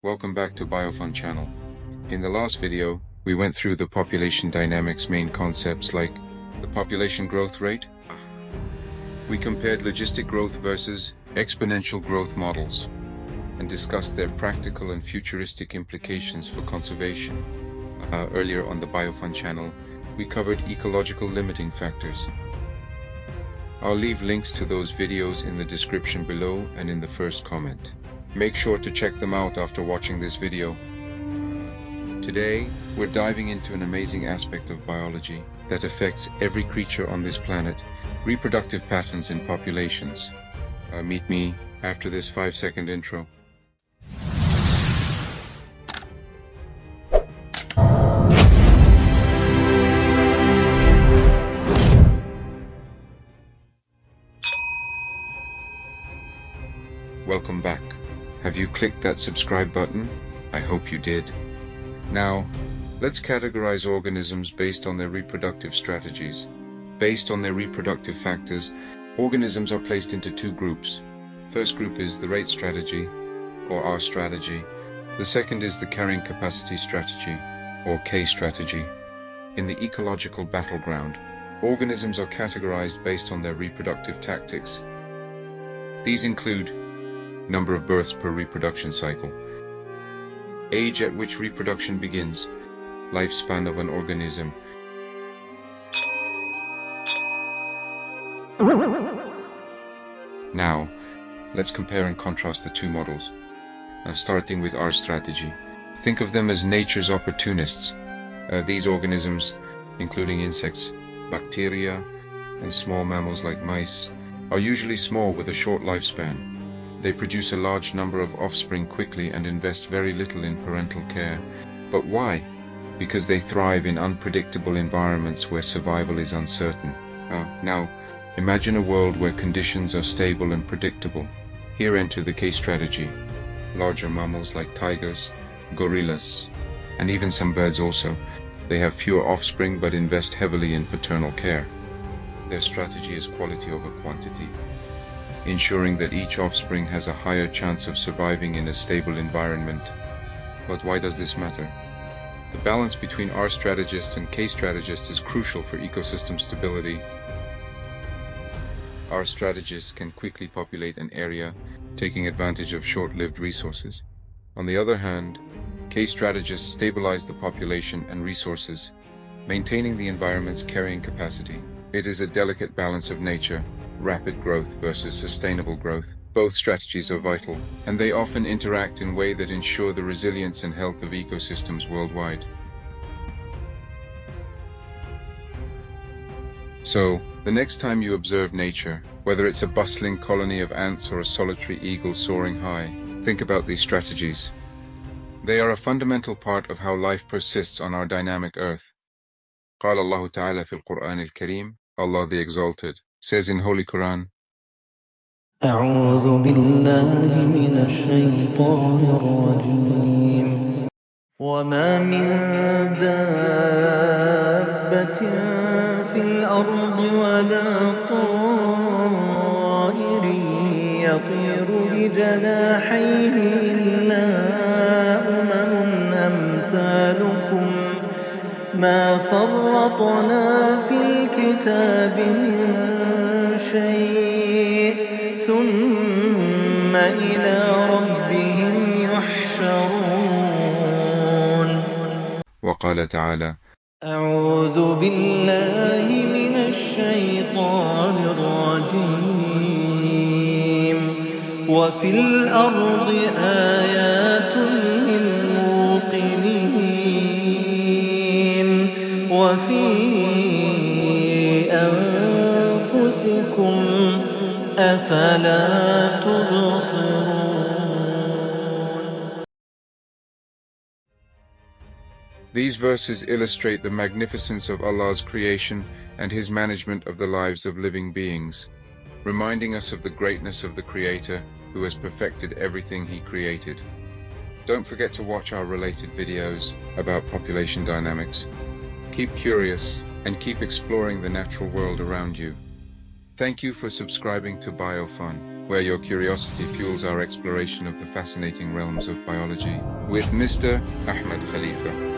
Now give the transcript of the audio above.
welcome back to BioFun channel. In the last video, we went through the population dynamics main concepts like the population growth rate. We compared logistic growth versus exponential growth models and discussed their practical and futuristic implications for conservation. Earlier on the BioFun channel, we covered ecological limiting factors. I'll leave links to those videos in the description below and in the first comment. Make sure to check them out after watching this video. Today, we're diving into an amazing aspect of biology that affects every creature on this planet, reproductive patterns in populations. Meet me after this 5-second intro. Welcome back. Have you clicked that subscribe button? I hope you did. Now, let's categorize organisms based on their reproductive strategies. Based on their reproductive factors, organisms are placed into two groups. First group is the rate strategy, or R strategy. The second is the carrying capacity strategy, or K strategy. In the ecological battleground, organisms are categorized based on their reproductive tactics. These include number of births per reproduction cycle, age at which reproduction begins, lifespan of an organism. Now, let's compare and contrast the two models. Starting with our strategy. Think of them as nature's opportunists. These organisms, including insects, bacteria, and small mammals like mice, are usually small with a short lifespan. They produce a large number of offspring quickly and invest very little in parental care. But why? Because they thrive in unpredictable environments where survival is uncertain. Now, imagine a world where conditions are stable and predictable. Here enter the K strategy. Larger mammals like tigers, gorillas, and even some birds also. They have fewer offspring but invest heavily in paternal care. Their strategy is quality over quantity, ensuring that each offspring has a higher chance of surviving in a stable environment. But why does this matter? The balance between R-strategists and K-strategists is crucial for ecosystem stability. R-strategists can quickly populate an area, taking advantage of short-lived resources. On the other hand, K-strategists stabilize the population and resources, maintaining the environment's carrying capacity. It is a delicate balance of nature, rapid growth versus sustainable growth. Both strategies are vital, and they often interact in ways that ensure the resilience and health of ecosystems worldwide. So, the next time you observe nature, whether it's a bustling colony of ants or a solitary eagle soaring high, think about these strategies. They are a fundamental part of how life persists on our dynamic earth. قال الله تعالى في القرآن الكريم, Allah the Exalted says in Holy Quran, أعوذ بالله من الشيطان الرجيم وما من دابة في الأرض ولا طائر يطير بجناحيه إلا أمثالكم ما فرطنا في الكتاب من شيء ثم إلى ربهم يحشرون. وقال تعالى أعوذ بالله من الشيطان الرجيم وفي الأرض آيات للموقنين وفي أنفسكم أفلا تبصرون. These verses illustrate the magnificence of Allah's creation and His management of the lives of living beings, reminding us of the greatness of the Creator who has perfected everything He created. Don't forget to watch our related videos about population dynamics. Keep curious and keep exploring the natural world around you. Thank you for subscribing to BioFun. where your curiosity fuels our exploration of the fascinating realms of biology with Mr. Ahmed Khalifa.